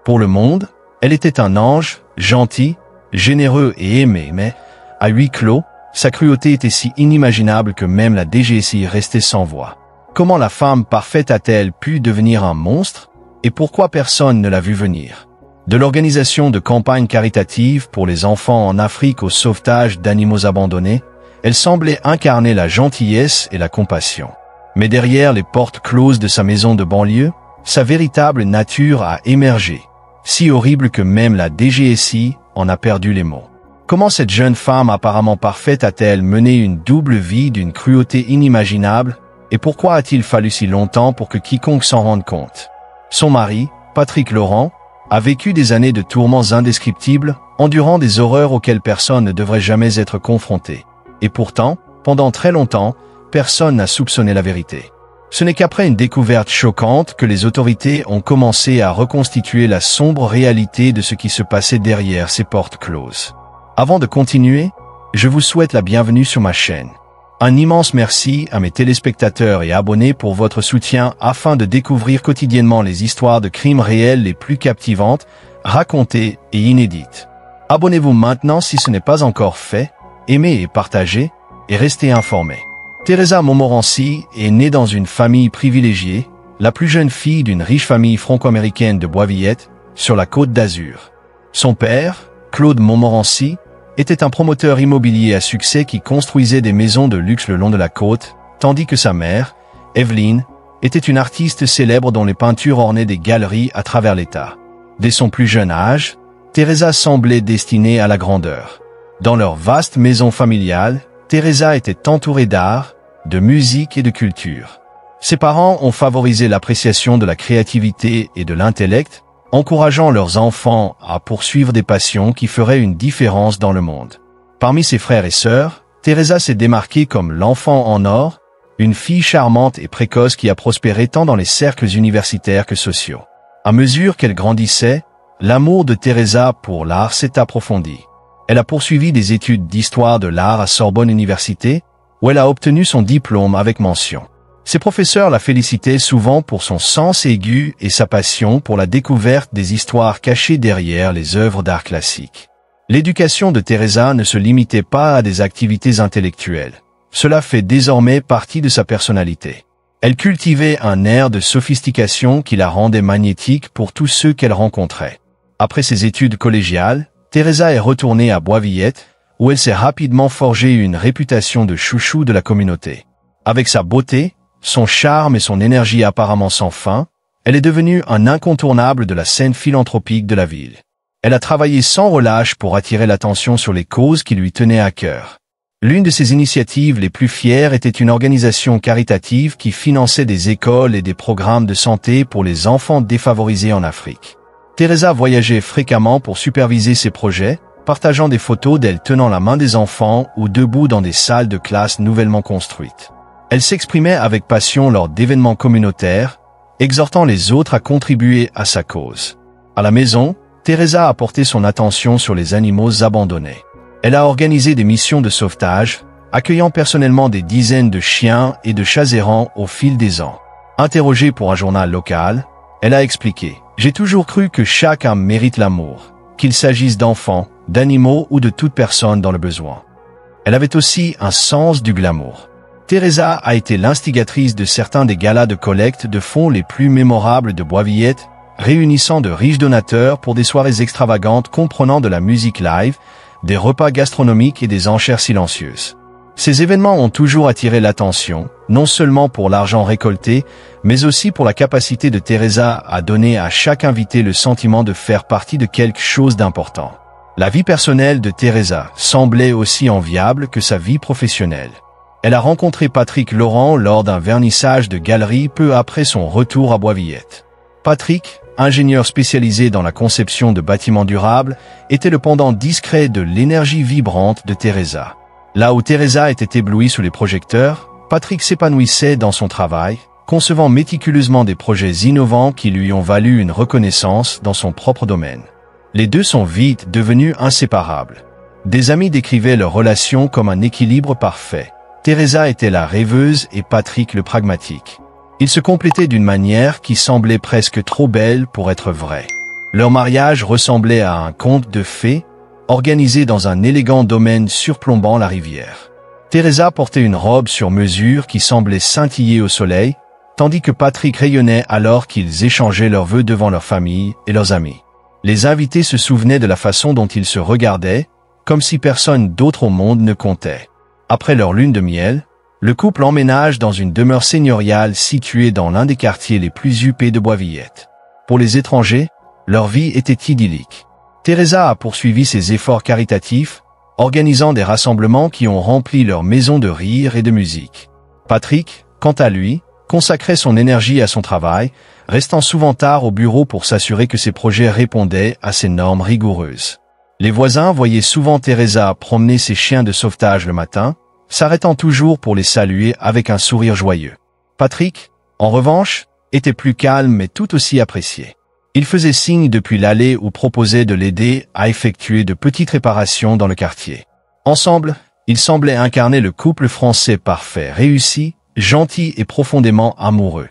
Pour le monde, elle était un ange, gentil, généreux et aimé, mais, à huis clos, sa cruauté était si inimaginable que même la DGSI restait sans voix. Comment la femme parfaite a-t-elle pu devenir un monstre? Et pourquoi personne ne l'a vu venir? De l'organisation de campagnes caritatives pour les enfants en Afrique au sauvetage d'animaux abandonnés, elle semblait incarner la gentillesse et la compassion. Mais derrière les portes closes de sa maison de banlieue, sa véritable nature a émergé, si horrible que même la DGSI en a perdu les mots. Comment cette jeune femme apparemment parfaite a-t-elle mené une double vie d'une cruauté inimaginable, et pourquoi a-t-il fallu si longtemps pour que quiconque s'en rende compte? Son mari, Patrick Laurent, a vécu des années de tourments indescriptibles, endurant des horreurs auxquelles personne ne devrait jamais être confronté. Et pourtant, pendant très longtemps, personne n'a soupçonné la vérité. Ce n'est qu'après une découverte choquante que les autorités ont commencé à reconstituer la sombre réalité de ce qui se passait derrière ces portes closes. Avant de continuer, je vous souhaite la bienvenue sur ma chaîne. Un immense merci à mes téléspectateurs et abonnés pour votre soutien afin de découvrir quotidiennement les histoires de crimes réels les plus captivantes, racontées et inédites. Abonnez-vous maintenant si ce n'est pas encore fait, aimez et partagez, et restez informés. Teresa Montmorency est née dans une famille privilégiée, la plus jeune fille d'une riche famille franco-américaine de Boisvillette, sur la Côte d'Azur. Son père, Claude Montmorency, était un promoteur immobilier à succès qui construisait des maisons de luxe le long de la côte, tandis que sa mère, Evelyne, était une artiste célèbre dont les peintures ornaient des galeries à travers l'État. Dès son plus jeune âge, Teresa semblait destinée à la grandeur. Dans leur vaste maison familiale, Teresa était entourée d'art, de musique et de culture. Ses parents ont favorisé l'appréciation de la créativité et de l'intellect, encourageant leurs enfants à poursuivre des passions qui feraient une différence dans le monde. Parmi ses frères et sœurs, Teresa s'est démarquée comme l'enfant en or, une fille charmante et précoce qui a prospéré tant dans les cercles universitaires que sociaux. À mesure qu'elle grandissait, l'amour de Teresa pour l'art s'est approfondi. Elle a poursuivi des études d'histoire de l'art à Sorbonne Université, où elle a obtenu son diplôme avec mention. Ses professeurs la félicitaient souvent pour son sens aigu et sa passion pour la découverte des histoires cachées derrière les œuvres d'art classique. L'éducation de Teresa ne se limitait pas à des activités intellectuelles. Cela fait désormais partie de sa personnalité. Elle cultivait un air de sophistication qui la rendait magnétique pour tous ceux qu'elle rencontrait. Après ses études collégiales, Teresa est retournée à Boisvillette, où elle s'est rapidement forgé une réputation de chouchou de la communauté. Avec sa beauté, son charme et son énergie apparemment sans fin, elle est devenue un incontournable de la scène philanthropique de la ville. Elle a travaillé sans relâche pour attirer l'attention sur les causes qui lui tenaient à cœur. L'une de ses initiatives les plus fières était une organisation caritative qui finançait des écoles et des programmes de santé pour les enfants défavorisés en Afrique. Teresa voyageait fréquemment pour superviser ces projets, partageant des photos d'elle tenant la main des enfants ou debout dans des salles de classe nouvellement construites. Elle s'exprimait avec passion lors d'événements communautaires, exhortant les autres à contribuer à sa cause. À la maison, Teresa a porté son attention sur les animaux abandonnés. Elle a organisé des missions de sauvetage, accueillant personnellement des dizaines de chiens et de chats errants au fil des ans. Interrogée pour un journal local, elle a expliqué « J'ai toujours cru que chaque âme mérite l'amour, qu'il s'agisse d'enfants, d'animaux ou de toute personne dans le besoin. » Elle avait aussi un sens du glamour. Teresa a été l'instigatrice de certains des galas de collecte de fonds les plus mémorables de Boisvillette, réunissant de riches donateurs pour des soirées extravagantes comprenant de la musique live, des repas gastronomiques et des enchères silencieuses. Ces événements ont toujours attiré l'attention, non seulement pour l'argent récolté, mais aussi pour la capacité de Teresa à donner à chaque invité le sentiment de faire partie de quelque chose d'important. La vie personnelle de Teresa semblait aussi enviable que sa vie professionnelle. Elle a rencontré Patrick Laurent lors d'un vernissage de galerie peu après son retour à Boisvillette. Patrick, ingénieur spécialisé dans la conception de bâtiments durables, était le pendant discret de l'énergie vibrante de Teresa. Là où Teresa était éblouie sous les projecteurs, Patrick s'épanouissait dans son travail, concevant méticuleusement des projets innovants qui lui ont valu une reconnaissance dans son propre domaine. Les deux sont vite devenus inséparables. Des amis décrivaient leur relation comme un équilibre parfait. Teresa était la rêveuse et Patrick le pragmatique. Ils se complétaient d'une manière qui semblait presque trop belle pour être vraie. Leur mariage ressemblait à un conte de fées, organisé dans un élégant domaine surplombant la rivière. Teresa portait une robe sur mesure qui semblait scintiller au soleil, tandis que Patrick rayonnait alors qu'ils échangeaient leurs vœux devant leur famille et leurs amis. Les invités se souvenaient de la façon dont ils se regardaient, comme si personne d'autre au monde ne comptait. Après leur lune de miel, le couple emménage dans une demeure seigneuriale située dans l'un des quartiers les plus huppés de Boisvillette. Pour les étrangers, leur vie était idyllique. Teresa a poursuivi ses efforts caritatifs, organisant des rassemblements qui ont rempli leur maison de rire et de musique. Patrick, quant à lui, consacrait son énergie à son travail, restant souvent tard au bureau pour s'assurer que ses projets répondaient à ces normes rigoureuses. Les voisins voyaient souvent Teresa promener ses chiens de sauvetage le matin, s'arrêtant toujours pour les saluer avec un sourire joyeux. Patrick, en revanche, était plus calme mais tout aussi apprécié. Il faisait signe depuis l'allée ou proposait de l'aider à effectuer de petites réparations dans le quartier. Ensemble, ils semblaient incarner le couple français parfait, réussi, gentil et profondément amoureux.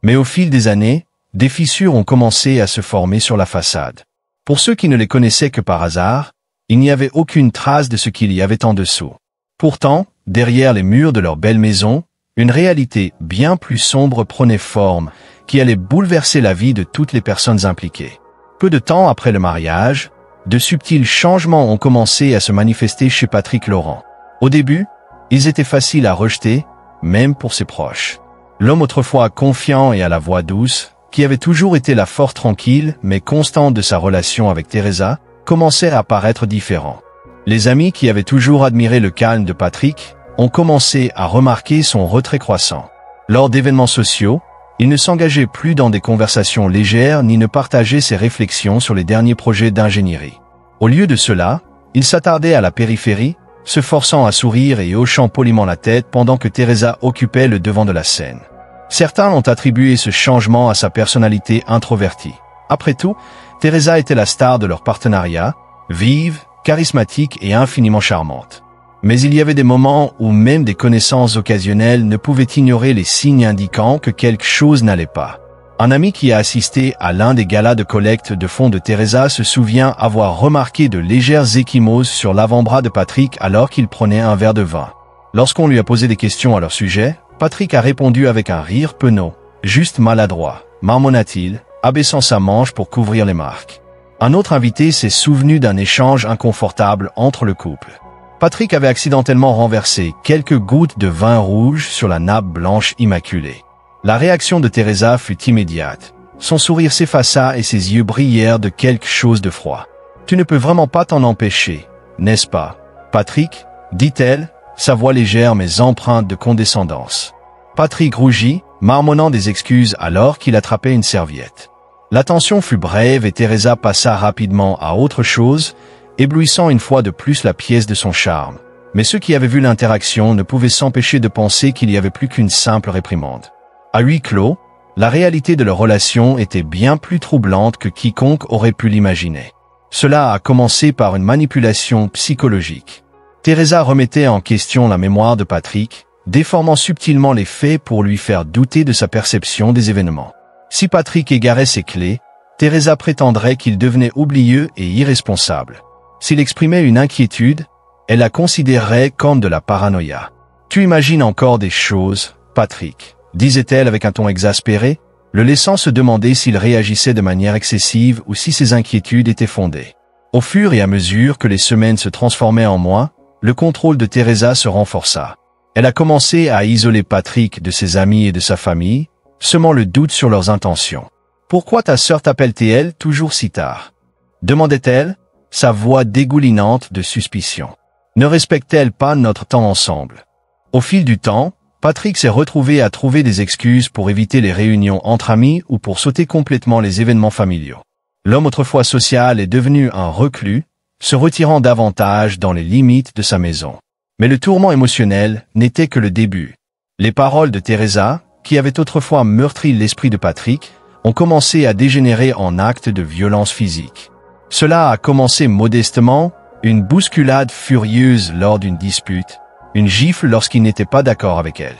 Mais au fil des années, des fissures ont commencé à se former sur la façade. Pour ceux qui ne les connaissaient que par hasard, il n'y avait aucune trace de ce qu'il y avait en dessous. Pourtant, derrière les murs de leur belle maison, une réalité bien plus sombre prenait forme, qui allait bouleverser la vie de toutes les personnes impliquées. Peu de temps après le mariage, de subtils changements ont commencé à se manifester chez Patrick Laurent. Au début, ils étaient faciles à rejeter, même pour ses proches. L'homme autrefois confiant et à la voix douce, qui avait toujours été la force tranquille mais constante de sa relation avec Teresa, commençait à paraître différent. Les amis qui avaient toujours admiré le calme de Patrick ont commencé à remarquer son retrait croissant. Lors d'événements sociaux, il ne s'engageait plus dans des conversations légères ni ne partageait ses réflexions sur les derniers projets d'ingénierie. Au lieu de cela, il s'attardait à la périphérie, se forçant à sourire et hochant poliment la tête pendant que Teresa occupait le devant de la scène. Certains ont attribué ce changement à sa personnalité introvertie. Après tout, Teresa était la star de leur partenariat, vive, charismatique et infiniment charmante. Mais il y avait des moments où même des connaissances occasionnelles ne pouvaient ignorer les signes indiquant que quelque chose n'allait pas. Un ami qui a assisté à l'un des galas de collecte de fonds de Teresa se souvient avoir remarqué de légères ecchymoses sur l'avant-bras de Patrick alors qu'il prenait un verre de vin. Lorsqu'on lui a posé des questions à leur sujet, Patrick a répondu avec un rire penaud, juste maladroit, marmonna-t-il, abaissant sa manche pour couvrir les marques. Un autre invité s'est souvenu d'un échange inconfortable entre le couple. Patrick avait accidentellement renversé quelques gouttes de vin rouge sur la nappe blanche immaculée. La réaction de Teresa fut immédiate. Son sourire s'effaça et ses yeux brillèrent de quelque chose de froid. « Tu ne peux vraiment pas t'en empêcher, n'est-ce pas, Patrick ?» dit-elle, sa voix légère mais empreinte de condescendance. Patrick rougit, marmonnant des excuses alors qu'il attrapait une serviette. L'attention fut brève et Teresa passa rapidement à autre chose, éblouissant une fois de plus la pièce de son charme. Mais ceux qui avaient vu l'interaction ne pouvaient s'empêcher de penser qu'il n'y avait plus qu'une simple réprimande. À huis clos, la réalité de leur relation était bien plus troublante que quiconque aurait pu l'imaginer. Cela a commencé par une manipulation psychologique. Teresa remettait en question la mémoire de Patrick, déformant subtilement les faits pour lui faire douter de sa perception des événements. Si Patrick égarait ses clés, Teresa prétendrait qu'il devenait oublieux et irresponsable. S'il exprimait une inquiétude, elle la considérerait comme de la paranoïa. « Tu imagines encore des choses, Patrick », disait-elle avec un ton exaspéré, le laissant se demander s'il réagissait de manière excessive ou si ses inquiétudes étaient fondées. Au fur et à mesure que les semaines se transformaient en mois, le contrôle de Teresa se renforça. Elle a commencé à isoler Patrick de ses amis et de sa famille, semant le doute sur leurs intentions. « Pourquoi ta sœur t'appelle-t-elle toujours si tard ?» demandait-elle, sa voix dégoulinante de suspicion. « Ne respecte-t-elle pas notre temps ensemble ?» Au fil du temps, Patrick s'est retrouvé à trouver des excuses pour éviter les réunions entre amis ou pour sauter complètement les événements familiaux. L'homme autrefois social est devenu un reclus, se retirant davantage dans les limites de sa maison. Mais le tourment émotionnel n'était que le début. Les paroles de Teresa, qui avaient autrefois meurtri l'esprit de Patrick, ont commencé à dégénérer en actes de violence physique. Cela a commencé modestement, une bousculade furieuse lors d'une dispute, une gifle lorsqu'il n'était pas d'accord avec elle.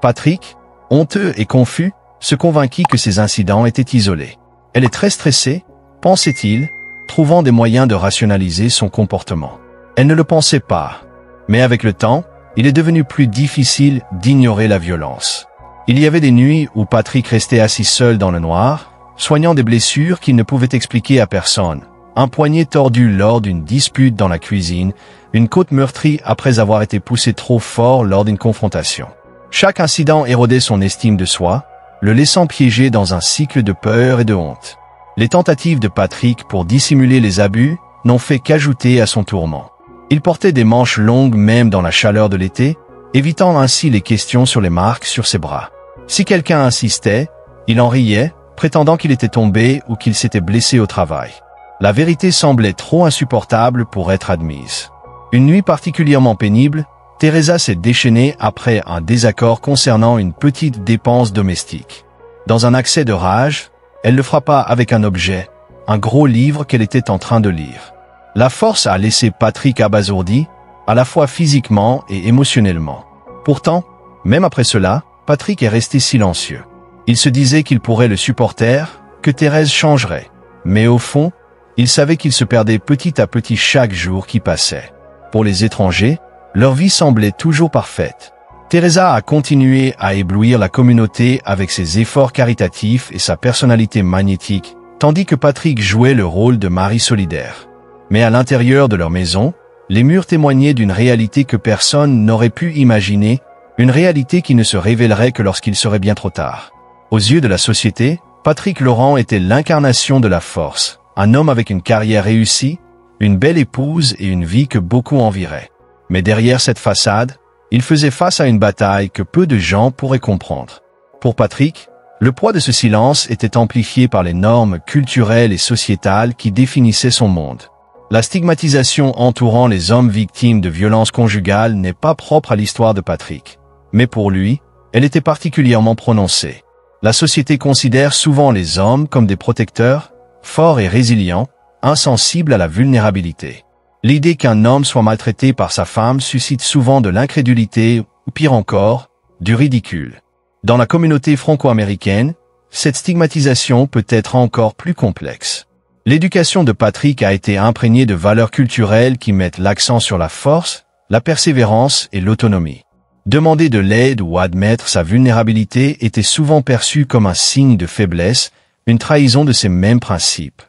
Patrick, honteux et confus, se convainquit que ces incidents étaient isolés. Elle est très stressée, pensait-il, trouvant des moyens de rationaliser son comportement. Elle ne le pensait pas. Mais avec le temps, il est devenu plus difficile d'ignorer la violence. Il y avait des nuits où Patrick restait assis seul dans le noir, soignant des blessures qu'il ne pouvait expliquer à personne. Un poignet tordu lors d'une dispute dans la cuisine, une côte meurtrie après avoir été poussé trop fort lors d'une confrontation. Chaque incident érodait son estime de soi, le laissant piégé dans un cycle de peur et de honte. Les tentatives de Patrick pour dissimuler les abus n'ont fait qu'ajouter à son tourment. Il portait des manches longues même dans la chaleur de l'été, évitant ainsi les questions sur les marques sur ses bras. Si quelqu'un insistait, il en riait, prétendant qu'il était tombé ou qu'il s'était blessé au travail. La vérité semblait trop insupportable pour être admise. Une nuit particulièrement pénible, Teresa s'est déchaînée après un désaccord concernant une petite dépense domestique. Dans un accès de rage, elle le frappa avec un objet, un gros livre qu'elle était en train de lire. La force a laissé Patrick abasourdi, à la fois physiquement et émotionnellement. Pourtant, même après cela, Patrick est resté silencieux. Il se disait qu'il pourrait le supporter, que Thérèse changerait. Mais au fond, il savait qu'il se perdait petit à petit chaque jour qui passait. Pour les étrangers, leur vie semblait toujours parfaite. Teresa a continué à éblouir la communauté avec ses efforts caritatifs et sa personnalité magnétique, tandis que Patrick jouait le rôle de mari solidaire. Mais à l'intérieur de leur maison, les murs témoignaient d'une réalité que personne n'aurait pu imaginer, une réalité qui ne se révélerait que lorsqu'il serait bien trop tard. Aux yeux de la société, Patrick Laurent était l'incarnation de la force, un homme avec une carrière réussie, une belle épouse et une vie que beaucoup envieraient. Mais derrière cette façade, il faisait face à une bataille que peu de gens pourraient comprendre. Pour Patrick, le poids de ce silence était amplifié par les normes culturelles et sociétales qui définissaient son monde. La stigmatisation entourant les hommes victimes de violences conjugales n'est pas propre à l'histoire de Patrick. Mais pour lui, elle était particulièrement prononcée. La société considère souvent les hommes comme des protecteurs, forts et résilients, insensibles à la vulnérabilité. L'idée qu'un homme soit maltraité par sa femme suscite souvent de l'incrédulité ou pire encore, du ridicule. Dans la communauté franco-américaine, cette stigmatisation peut être encore plus complexe. L'éducation de Patrick a été imprégnée de valeurs culturelles qui mettent l'accent sur la force, la persévérance et l'autonomie. Demander de l'aide ou admettre sa vulnérabilité était souvent perçu comme un signe de faiblesse, une trahison de ces mêmes principes.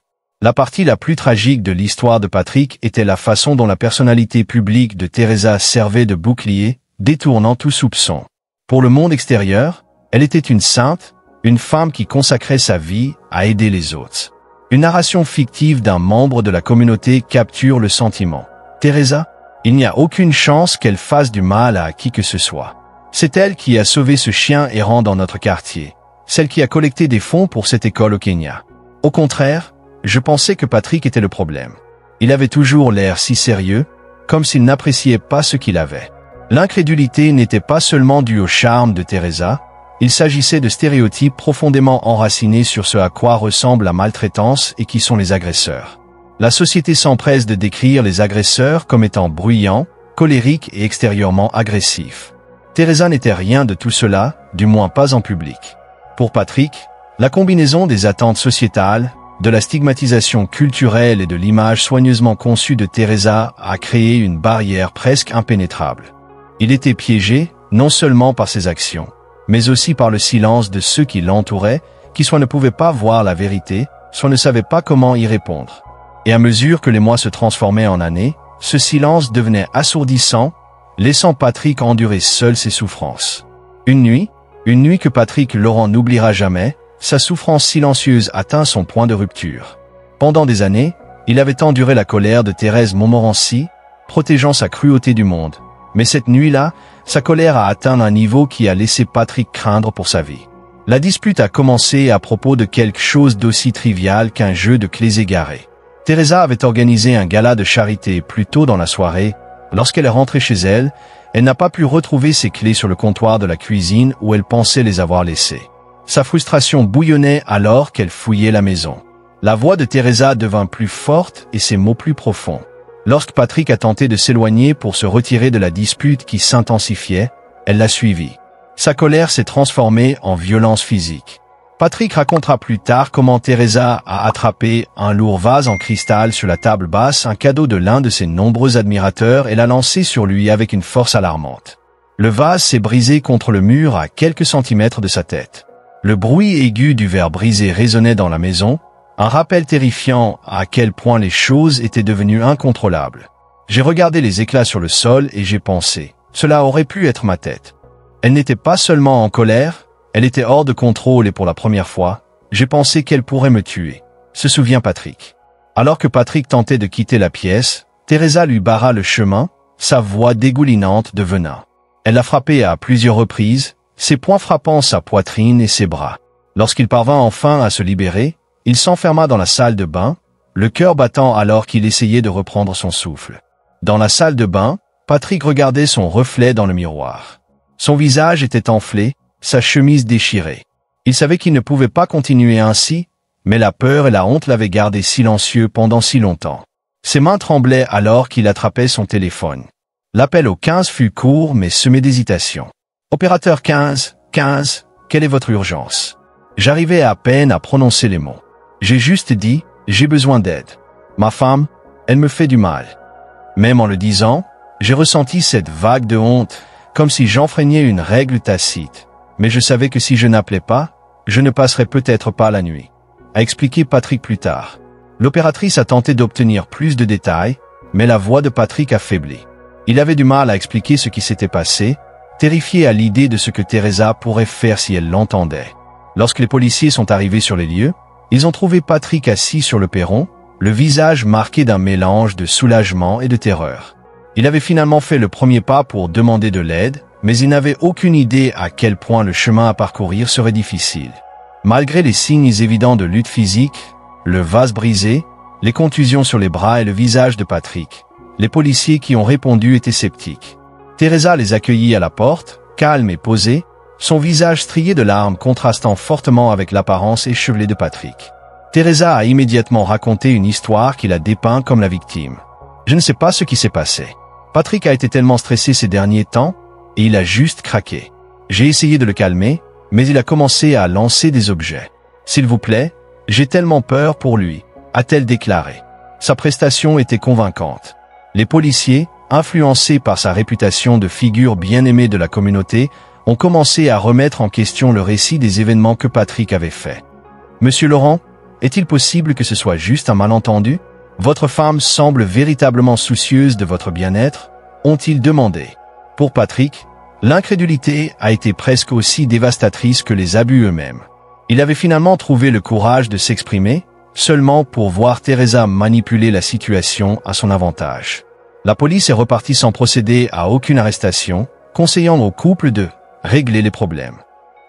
La partie la plus tragique de l'histoire de Patrick était la façon dont la personnalité publique de Teresa servait de bouclier, détournant tout soupçon. Pour le monde extérieur, elle était une sainte, une femme qui consacrait sa vie à aider les autres. Une narration fictive d'un membre de la communauté capture le sentiment. Teresa, il n'y a aucune chance qu'elle fasse du mal à qui que ce soit. C'est elle qui a sauvé ce chien errant dans notre quartier, celle qui a collecté des fonds pour cette école au Kenya. Au contraire, je pensais que Patrick était le problème. Il avait toujours l'air si sérieux, comme s'il n'appréciait pas ce qu'il avait. L'incrédulité n'était pas seulement due au charme de Teresa, il s'agissait de stéréotypes profondément enracinés sur ce à quoi ressemble la maltraitance et qui sont les agresseurs. La société s'empresse de décrire les agresseurs comme étant bruyants, colériques et extérieurement agressifs. Teresa n'était rien de tout cela, du moins pas en public. Pour Patrick, la combinaison des attentes sociétales, de la stigmatisation culturelle et de l'image soigneusement conçue de Teresa a créé une barrière presque impénétrable. Il était piégé, non seulement par ses actions, mais aussi par le silence de ceux qui l'entouraient, qui soit ne pouvaient pas voir la vérité, soit ne savaient pas comment y répondre. Et à mesure que les mois se transformaient en années, ce silence devenait assourdissant, laissant Patrick endurer seul ses souffrances. Une nuit que Patrick Laurent n'oubliera jamais, sa souffrance silencieuse atteint son point de rupture. Pendant des années, il avait enduré la colère de Thérèse Montmorency, protégeant sa cruauté du monde. Mais cette nuit-là, sa colère a atteint un niveau qui a laissé Patrick craindre pour sa vie. La dispute a commencé à propos de quelque chose d'aussi trivial qu'un jeu de clés égarées. Teresa avait organisé un gala de charité plus tôt dans la soirée. Lorsqu'elle est rentrée chez elle, elle n'a pas pu retrouver ses clés sur le comptoir de la cuisine où elle pensait les avoir laissées. Sa frustration bouillonnait alors qu'elle fouillait la maison. La voix de Teresa devint plus forte et ses mots plus profonds. Lorsque Patrick a tenté de s'éloigner pour se retirer de la dispute qui s'intensifiait, elle l'a suivi. Sa colère s'est transformée en violence physique. Patrick racontera plus tard comment Teresa a attrapé un lourd vase en cristal sur la table basse, un cadeau de l'un de ses nombreux admirateurs, et l'a lancé sur lui avec une force alarmante. Le vase s'est brisé contre le mur à quelques centimètres de sa tête. Le bruit aigu du verre brisé résonnait dans la maison, un rappel terrifiant à quel point les choses étaient devenues incontrôlables. J'ai regardé les éclats sur le sol et j'ai pensé, cela aurait pu être ma tête. Elle n'était pas seulement en colère, elle était hors de contrôle et pour la première fois, j'ai pensé qu'elle pourrait me tuer, se souvient Patrick. Alors que Patrick tentait de quitter la pièce, Teresa lui barra le chemin, sa voix dégoulinante de venin. Elle l'a frappé à plusieurs reprises, ses poings frappant sa poitrine et ses bras. Lorsqu'il parvint enfin à se libérer, il s'enferma dans la salle de bain, le cœur battant alors qu'il essayait de reprendre son souffle. Dans la salle de bain, Patrick regardait son reflet dans le miroir. Son visage était enflé, sa chemise déchirée. Il savait qu'il ne pouvait pas continuer ainsi, mais la peur et la honte l'avaient gardé silencieux pendant si longtemps. Ses mains tremblaient alors qu'il attrapait son téléphone. L'appel au 15 fut court mais semé d'hésitation. « Opérateur 15, quelle est votre urgence ?» J'arrivais à peine à prononcer les mots. J'ai juste dit « j'ai besoin d'aide. Ma femme, elle me fait du mal. » Même en le disant, j'ai ressenti cette vague de honte, comme si j'enfreignais une règle tacite. Mais je savais que si je n'appelais pas, je ne passerais peut-être pas la nuit. A expliqué Patrick plus tard. L'opératrice a tenté d'obtenir plus de détails, mais la voix de Patrick a faibli. Il avait du mal à expliquer ce qui s'était passé, terrifié à l'idée de ce que Teresa pourrait faire si elle l'entendait. Lorsque les policiers sont arrivés sur les lieux, ils ont trouvé Patrick assis sur le perron, le visage marqué d'un mélange de soulagement et de terreur. Il avait finalement fait le premier pas pour demander de l'aide, mais il n'avait aucune idée à quel point le chemin à parcourir serait difficile. Malgré les signes évidents de lutte physique, le vase brisé, les contusions sur les bras et le visage de Patrick, les policiers qui ont répondu étaient sceptiques. Teresa les accueillit à la porte, calme et posée, son visage strié de larmes contrastant fortement avec l'apparence échevelée de Patrick. Teresa a immédiatement raconté une histoire qui la dépeint comme la victime. Je ne sais pas ce qui s'est passé. Patrick a été tellement stressé ces derniers temps, et il a juste craqué. J'ai essayé de le calmer, mais il a commencé à lancer des objets. « S'il vous plaît, j'ai tellement peur pour lui », a-t-elle déclaré. Sa prestation était convaincante. Les policiers, influencés par sa réputation de figure bien-aimée de la communauté, ont commencé à remettre en question le récit des événements que Patrick avait faits. « Monsieur Laurent, est-il possible que ce soit juste un malentendu ? Votre femme semble véritablement soucieuse de votre bien-être ?» ont-ils demandé. Pour Patrick, l'incrédulité a été presque aussi dévastatrice que les abus eux-mêmes. Il avait finalement trouvé le courage de s'exprimer, seulement pour voir Teresa manipuler la situation à son avantage. La police est repartie sans procéder à aucune arrestation, conseillant au couple de régler les problèmes.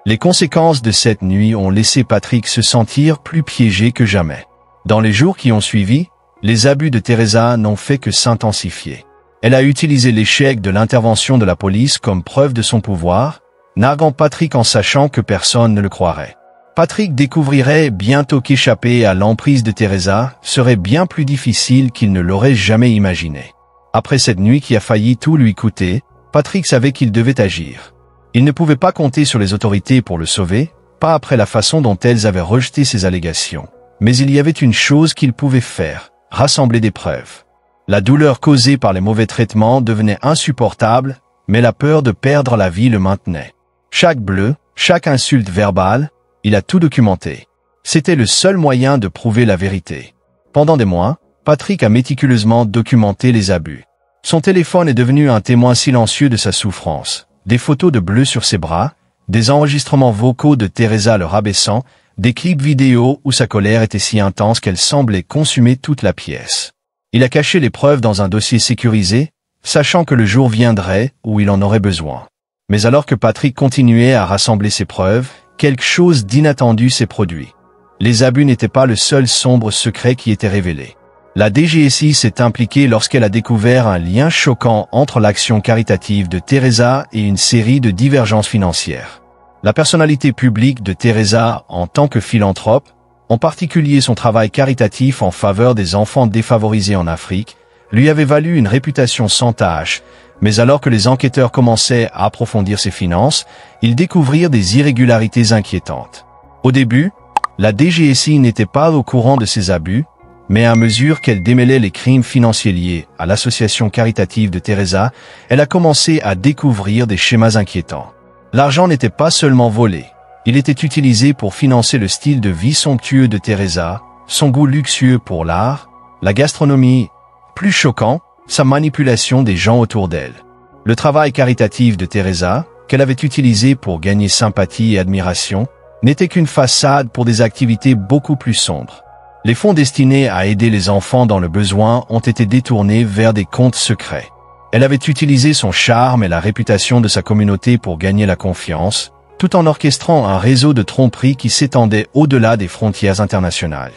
Les conséquences de cette nuit ont laissé Patrick se sentir plus piégé que jamais. Dans les jours qui ont suivi, les abus de Teresa n'ont fait que s'intensifier. Elle a utilisé l'échec de l'intervention de la police comme preuve de son pouvoir, narguant Patrick en sachant que personne ne le croirait. Patrick découvrirait bientôt qu'échapper à l'emprise de Teresa serait bien plus difficile qu'il ne l'aurait jamais imaginé. Après cette nuit qui a failli tout lui coûter, Patrick savait qu'il devait agir. Il ne pouvait pas compter sur les autorités pour le sauver, pas après la façon dont elles avaient rejeté ses allégations. Mais il y avait une chose qu'il pouvait faire, rassembler des preuves. La douleur causée par les mauvais traitements devenait insupportable, mais la peur de perdre la vie le maintenait. Chaque bleu, chaque insulte verbale, il a tout documenté. C'était le seul moyen de prouver la vérité. Pendant des mois, Patrick a méticuleusement documenté les abus. Son téléphone est devenu un témoin silencieux de sa souffrance. Des photos de bleu sur ses bras, des enregistrements vocaux de Teresa le rabaissant, des clips vidéo où sa colère était si intense qu'elle semblait consumer toute la pièce. Il a caché les preuves dans un dossier sécurisé, sachant que le jour viendrait où il en aurait besoin. Mais alors que Patrick continuait à rassembler ses preuves, quelque chose d'inattendu s'est produit. Les abus n'étaient pas le seul sombre secret qui était révélé. La DGSI s'est impliquée lorsqu'elle a découvert un lien choquant entre l'action caritative de Teresa et une série de divergences financières. La personnalité publique de Teresa en tant que philanthrope, en particulier son travail caritatif en faveur des enfants défavorisés en Afrique, lui avait valu une réputation sans tache, mais alors que les enquêteurs commençaient à approfondir ses finances, ils découvrirent des irrégularités inquiétantes. Au début, la DGSI n'était pas au courant de ces abus, mais à mesure qu'elle démêlait les crimes financiers liés à l'association caritative de Teresa, elle a commencé à découvrir des schémas inquiétants. L'argent n'était pas seulement volé, il était utilisé pour financer le style de vie somptueux de Teresa, son goût luxueux pour l'art, la gastronomie, plus choquant, sa manipulation des gens autour d'elle. Le travail caritatif de Teresa, qu'elle avait utilisé pour gagner sympathie et admiration, n'était qu'une façade pour des activités beaucoup plus sombres. Les fonds destinés à aider les enfants dans le besoin ont été détournés vers des comptes secrets. Elle avait utilisé son charme et la réputation de sa communauté pour gagner la confiance, tout en orchestrant un réseau de tromperies qui s'étendait au-delà des frontières internationales.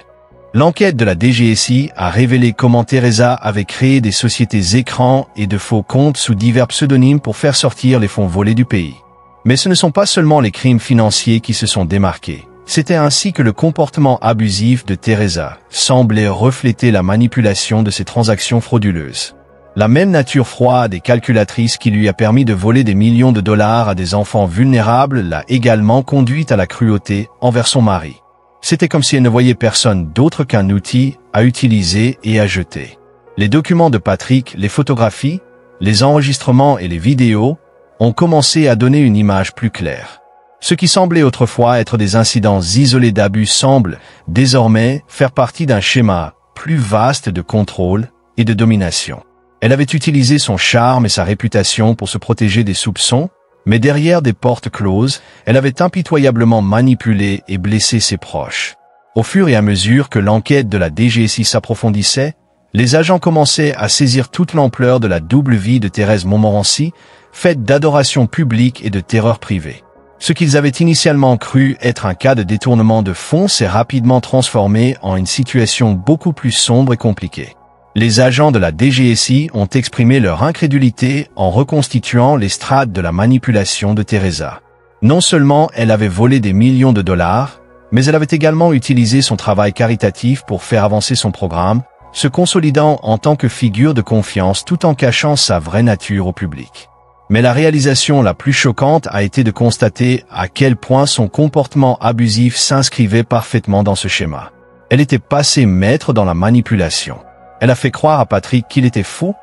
L'enquête de la DGSI a révélé comment Teresa avait créé des sociétés écrans et de faux comptes sous divers pseudonymes pour faire sortir les fonds volés du pays. Mais ce ne sont pas seulement les crimes financiers qui se sont démarqués. C'était ainsi que le comportement abusif de Teresa semblait refléter la manipulation de ses transactions frauduleuses. La même nature froide et calculatrice qui lui a permis de voler des millions de dollars à des enfants vulnérables l'a également conduite à la cruauté envers son mari. C'était comme si elle ne voyait personne d'autre qu'un outil à utiliser et à jeter. Les documents de Patrick, les photographies, les enregistrements et les vidéos ont commencé à donner une image plus claire. Ce qui semblait autrefois être des incidents isolés d'abus semble désormais faire partie d'un schéma plus vaste de contrôle et de domination. Elle avait utilisé son charme et sa réputation pour se protéger des soupçons, mais derrière des portes closes, elle avait impitoyablement manipulé et blessé ses proches. Au fur et à mesure que l'enquête de la DGSI s'approfondissait, les agents commençaient à saisir toute l'ampleur de la double vie de Thérèse Montmorency, faite d'adoration publique et de terreur privée. Ce qu'ils avaient initialement cru être un cas de détournement de fonds s'est rapidement transformé en une situation beaucoup plus sombre et compliquée. Les agents de la DGSI ont exprimé leur incrédulité en reconstituant les strates de la manipulation de Teresa. Non seulement elle avait volé des millions de dollars, mais elle avait également utilisé son travail caritatif pour faire avancer son programme, se consolidant en tant que figure de confiance tout en cachant sa vraie nature au public. Mais la réalisation la plus choquante a été de constater à quel point son comportement abusif s'inscrivait parfaitement dans ce schéma. Elle était passée maître dans la manipulation. Elle a fait croire à Patrick qu'il était faux,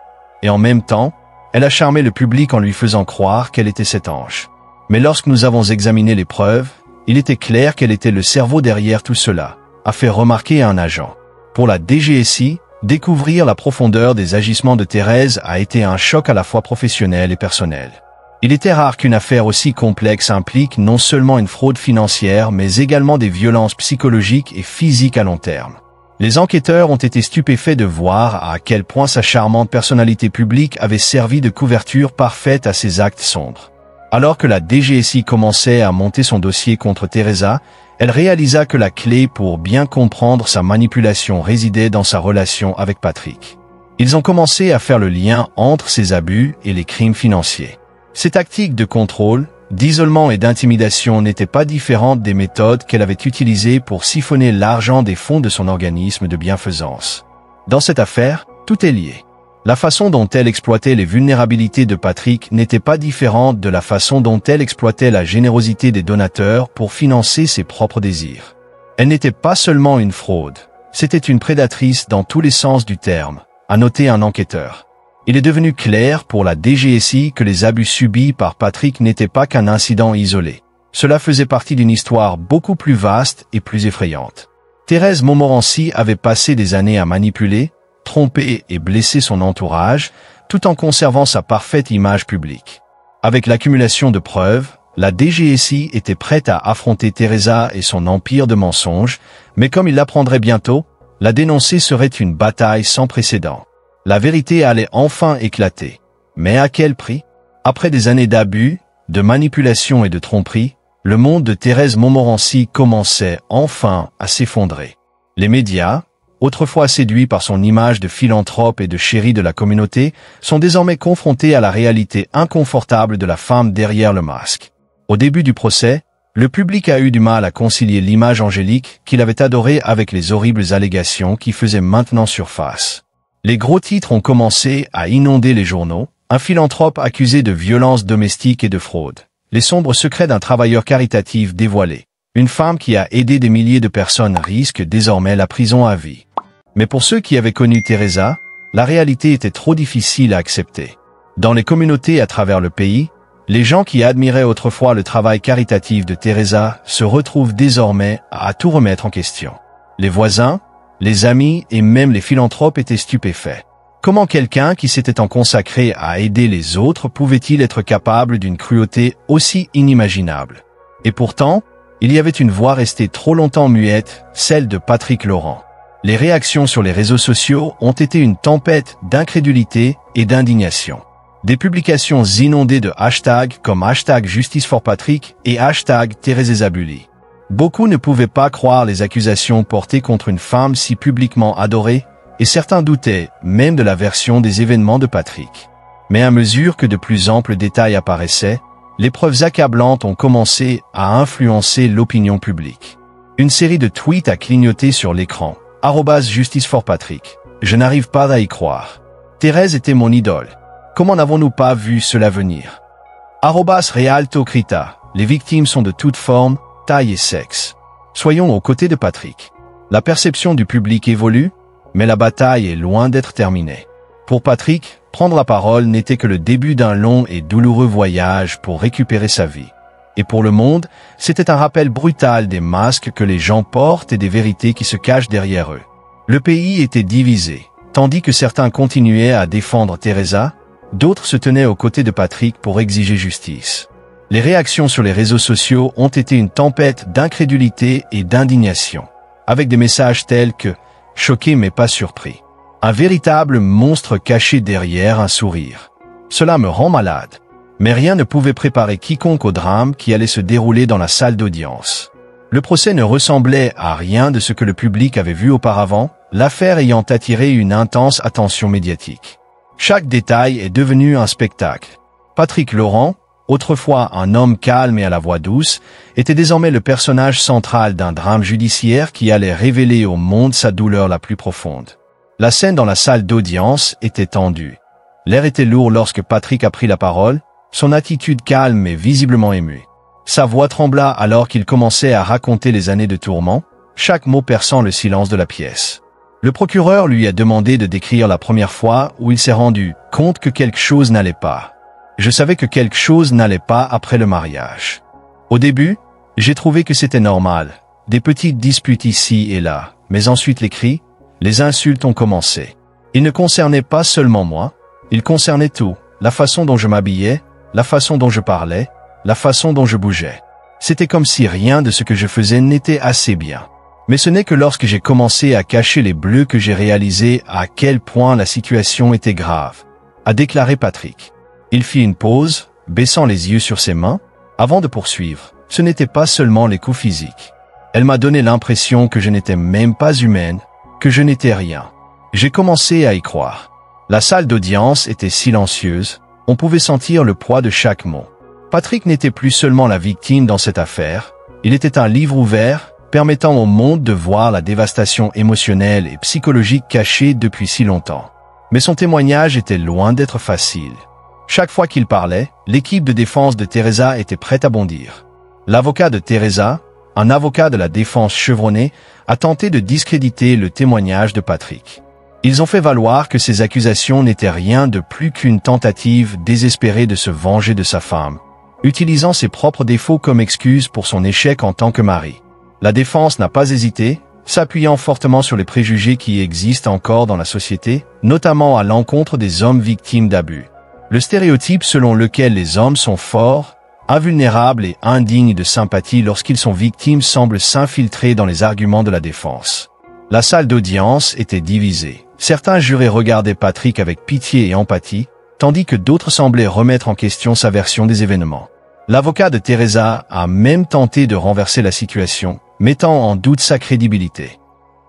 et en même temps, elle a charmé le public en lui faisant croire qu'elle était cet ange. Mais lorsque nous avons examiné les preuves, il était clair qu'elle était le cerveau derrière tout cela, a fait remarquer un agent. Pour la DGSI, découvrir la profondeur des agissements de Thérèse a été un choc à la fois professionnel et personnel. Il était rare qu'une affaire aussi complexe implique non seulement une fraude financière, mais également des violences psychologiques et physiques à long terme. Les enquêteurs ont été stupéfaits de voir à quel point sa charmante personnalité publique avait servi de couverture parfaite à ses actes sombres. Alors que la DGSI commençait à monter son dossier contre Teresa, elle réalisa que la clé pour bien comprendre sa manipulation résidait dans sa relation avec Patrick. Ils ont commencé à faire le lien entre ses abus et les crimes financiers. Ces tactiques de contrôle, d'isolement et d'intimidation n'étaient pas différentes des méthodes qu'elle avait utilisées pour siphonner l'argent des fonds de son organisme de bienfaisance. Dans cette affaire, tout est lié. La façon dont elle exploitait les vulnérabilités de Patrick n'était pas différente de la façon dont elle exploitait la générosité des donateurs pour financer ses propres désirs. Elle n'était pas seulement une fraude, c'était une prédatrice dans tous les sens du terme, a noté un enquêteur. Il est devenu clair pour la DGSI que les abus subis par Patrick n'étaient pas qu'un incident isolé. Cela faisait partie d'une histoire beaucoup plus vaste et plus effrayante. Thérèse Montmorency avait passé des années à manipuler, tromper et blesser son entourage, tout en conservant sa parfaite image publique. Avec l'accumulation de preuves, la DGSI était prête à affronter Teresa et son empire de mensonges, mais comme il l'apprendrait bientôt, la dénoncer serait une bataille sans précédent. La vérité allait enfin éclater. Mais à quel prix? Après des années d'abus, de manipulation et de tromperie, le monde de Thérèse Montmorency commençait enfin à s'effondrer. Les médias, autrefois séduits par son image de philanthrope et de chérie de la communauté, sont désormais confrontés à la réalité inconfortable de la femme derrière le masque. Au début du procès, le public a eu du mal à concilier l'image angélique qu'il avait adorée avec les horribles allégations qui faisaient maintenant surface. Les gros titres ont commencé à inonder les journaux, un philanthrope accusé de violences domestiques et de fraude, les sombres secrets d'un travailleur caritatif dévoilé, Une femme qui a aidé des milliers de personnes risque désormais la prison à vie. Mais pour ceux qui avaient connu Teresa, la réalité était trop difficile à accepter. Dans les communautés à travers le pays, les gens qui admiraient autrefois le travail caritatif de Teresa se retrouvent désormais à tout remettre en question. Les voisins, les amis et même les philanthropes étaient stupéfaits. Comment quelqu'un qui s'était tant consacré à aider les autres pouvait-il être capable d'une cruauté aussi inimaginable? Et pourtant, il y avait une voix restée trop longtemps muette, celle de Patrick Laurent. Les réactions sur les réseaux sociaux ont été une tempête d'incrédulité et d'indignation. Des publications inondées de hashtags comme #JusticeForPatrick et #ThérésaZabuli. Beaucoup ne pouvaient pas croire les accusations portées contre une femme si publiquement adorée, et certains doutaient même de la version des événements de Patrick. Mais à mesure que de plus amples détails apparaissaient, les preuves accablantes ont commencé à influencer l'opinion publique. Une série de tweets a clignoté sur l'écran. @JusticeForPatrick. Je n'arrive pas à y croire. Thérèse était mon idole. Comment n'avons-nous pas vu cela venir? @RealToCrita. Les victimes sont de toutes formes, tailles et sexes. Soyons aux côtés de Patrick. La perception du public évolue, mais la bataille est loin d'être terminée. Pour Patrick, prendre la parole n'était que le début d'un long et douloureux voyage pour récupérer sa vie. Et pour le monde, c'était un rappel brutal des masques que les gens portent et des vérités qui se cachent derrière eux. Le pays était divisé. Tandis que certains continuaient à défendre Teresa, d'autres se tenaient aux côtés de Patrick pour exiger justice. Les réactions sur les réseaux sociaux ont été une tempête d'incrédulité et d'indignation, avec des messages tels que « choqué mais pas surpris ». Un véritable monstre caché derrière un sourire. Cela me rend malade. Mais rien ne pouvait préparer quiconque au drame qui allait se dérouler dans la salle d'audience. Le procès ne ressemblait à rien de ce que le public avait vu auparavant, l'affaire ayant attiré une intense attention médiatique. Chaque détail est devenu un spectacle. Patrick Laurent, autrefois un homme calme et à la voix douce, était désormais le personnage central d'un drame judiciaire qui allait révéler au monde sa douleur la plus profonde. La scène dans la salle d'audience était tendue. L'air était lourd lorsque Patrick a pris la parole, son attitude calme mais visiblement émue. Sa voix trembla alors qu'il commençait à raconter les années de tourment, chaque mot perçant le silence de la pièce. Le procureur lui a demandé de décrire la première fois où il s'est rendu compte que quelque chose n'allait pas. Je savais que quelque chose n'allait pas après le mariage. Au début, j'ai trouvé que c'était normal, des petites disputes ici et là, mais ensuite les cris, les insultes ont commencé. Ils ne concernaient pas seulement moi, ils concernaient tout, la façon dont je m'habillais, la façon dont je parlais, la façon dont je bougeais. C'était comme si rien de ce que je faisais n'était assez bien. Mais ce n'est que lorsque j'ai commencé à cacher les bleus que j'ai réalisé à quel point la situation était grave, a déclaré Patrick. Il fit une pause, baissant les yeux sur ses mains, avant de poursuivre. Ce n'était pas seulement les coups physiques. Elle m'a donné l'impression que je n'étais même pas humaine, que je n'étais rien. J'ai commencé à y croire. La salle d'audience était silencieuse, on pouvait sentir le poids de chaque mot. Patrick n'était plus seulement la victime dans cette affaire, il était un livre ouvert, permettant au monde de voir la dévastation émotionnelle et psychologique cachée depuis si longtemps. Mais son témoignage était loin d'être facile. Chaque fois qu'il parlait, l'équipe de défense de Teresa était prête à bondir. L'avocat de Teresa, un avocat de la défense chevronné, a tenté de discréditer le témoignage de Patrick. Ils ont fait valoir que ces accusations n'étaient rien de plus qu'une tentative désespérée de se venger de sa femme, utilisant ses propres défauts comme excuse pour son échec en tant que mari. La défense n'a pas hésité, s'appuyant fortement sur les préjugés qui existent encore dans la société, notamment à l'encontre des hommes victimes d'abus. Le stéréotype selon lequel les hommes sont forts, invulnérables et indignes de sympathie lorsqu'ils sont victimes semble s'infiltrer dans les arguments de la défense. La salle d'audience était divisée. Certains jurés regardaient Patrick avec pitié et empathie, tandis que d'autres semblaient remettre en question sa version des événements. L'avocat de Teresa a même tenté de renverser la situation, mettant en doute sa crédibilité.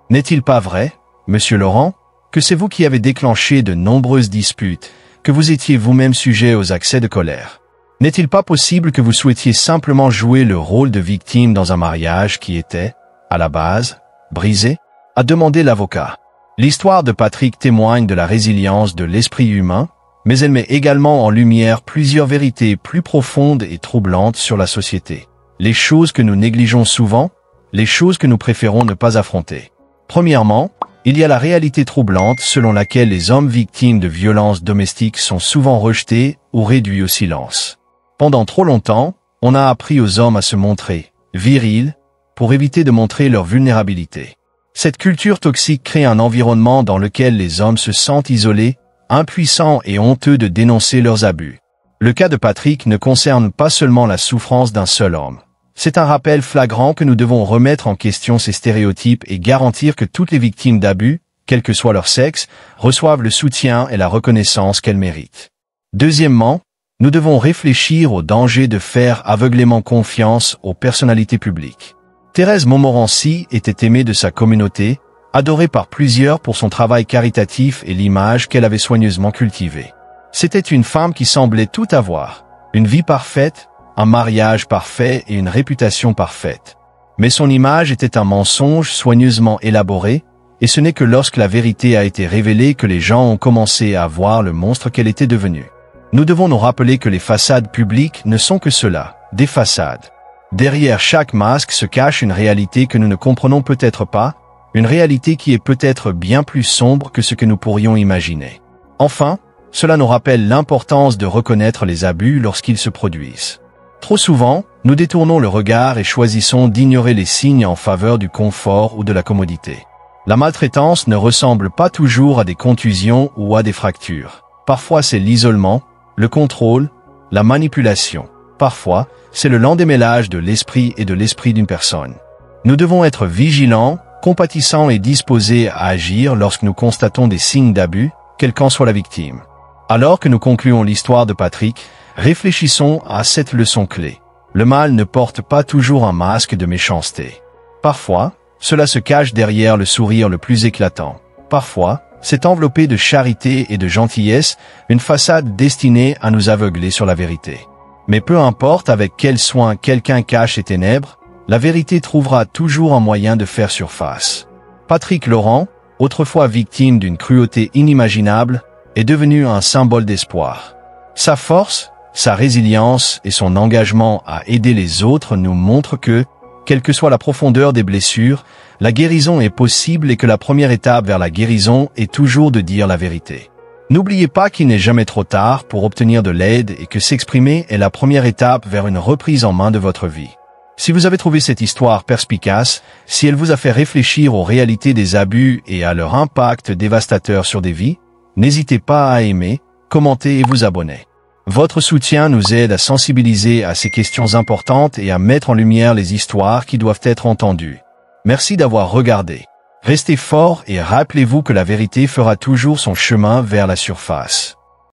N'est-il pas vrai, Monsieur Laurent, que c'est vous qui avez déclenché de nombreuses disputes, que vous étiez vous-même sujet aux accès de colère? N'est-il pas possible que vous souhaitiez simplement jouer le rôle de victime dans un mariage qui était, à la base, brisé? A demandé l'avocat. L'histoire de Patrick témoigne de la résilience de l'esprit humain, mais elle met également en lumière plusieurs vérités plus profondes et troublantes sur la société. les choses que nous négligeons souvent, les choses que nous préférons ne pas affronter. Premièrement, il y a la réalité troublante selon laquelle les hommes victimes de violences domestiques sont souvent rejetés ou réduits au silence. Pendant trop longtemps, on a appris aux hommes à se montrer virils pour éviter de montrer leur vulnérabilité. Cette culture toxique crée un environnement dans lequel les hommes se sentent isolés, impuissants et honteux de dénoncer leurs abus. Le cas de Patrick ne concerne pas seulement la souffrance d'un seul homme. C'est un rappel flagrant que nous devons remettre en question ces stéréotypes et garantir que toutes les victimes d'abus, quel que soit leur sexe, reçoivent le soutien et la reconnaissance qu'elles méritent. Deuxièmement, nous devons réfléchir au danger de faire aveuglément confiance aux personnalités publiques. Thérèse Montmorency était aimée de sa communauté, adorée par plusieurs pour son travail caritatif et l'image qu'elle avait soigneusement cultivée. C'était une femme qui semblait tout avoir, une vie parfaite, un mariage parfait et une réputation parfaite. Mais son image était un mensonge soigneusement élaboré, et ce n'est que lorsque la vérité a été révélée que les gens ont commencé à voir le monstre qu'elle était devenue. Nous devons nous rappeler que les façades publiques ne sont que cela, des façades. Derrière chaque masque se cache une réalité que nous ne comprenons peut-être pas, une réalité qui est peut-être bien plus sombre que ce que nous pourrions imaginer. Enfin, cela nous rappelle l'importance de reconnaître les abus lorsqu'ils se produisent. Trop souvent, nous détournons le regard et choisissons d'ignorer les signes en faveur du confort ou de la commodité. La maltraitance ne ressemble pas toujours à des contusions ou à des fractures. Parfois c'est l'isolement, le contrôle, la manipulation. Parfois, c'est le lendémêlage de l'esprit et de l'esprit d'une personne. Nous devons être vigilants, compatissants et disposés à agir lorsque nous constatons des signes d'abus, quelle qu'en soit la victime. Alors que nous concluons l'histoire de Patrick, réfléchissons à cette leçon clé. Le mal ne porte pas toujours un masque de méchanceté. Parfois, cela se cache derrière le sourire le plus éclatant. Parfois, c'est enveloppé de charité et de gentillesse, une façade destinée à nous aveugler sur la vérité. Mais peu importe avec quel soin quelqu'un cache ses ténèbres, la vérité trouvera toujours un moyen de faire surface. Patrick Laurent, autrefois victime d'une cruauté inimaginable, est devenu un symbole d'espoir. Sa force, sa résilience et son engagement à aider les autres nous montrent que, quelle que soit la profondeur des blessures, la guérison est possible et que la première étape vers la guérison est toujours de dire la vérité. N'oubliez pas qu'il n'est jamais trop tard pour obtenir de l'aide et que s'exprimer est la première étape vers une reprise en main de votre vie. Si vous avez trouvé cette histoire perspicace, si elle vous a fait réfléchir aux réalités des abus et à leur impact dévastateur sur des vies, n'hésitez pas à aimer, commenter et vous abonner. Votre soutien nous aide à sensibiliser à ces questions importantes et à mettre en lumière les histoires qui doivent être entendues. Merci d'avoir regardé. Restez forts et rappelez-vous que la vérité fera toujours son chemin vers la surface.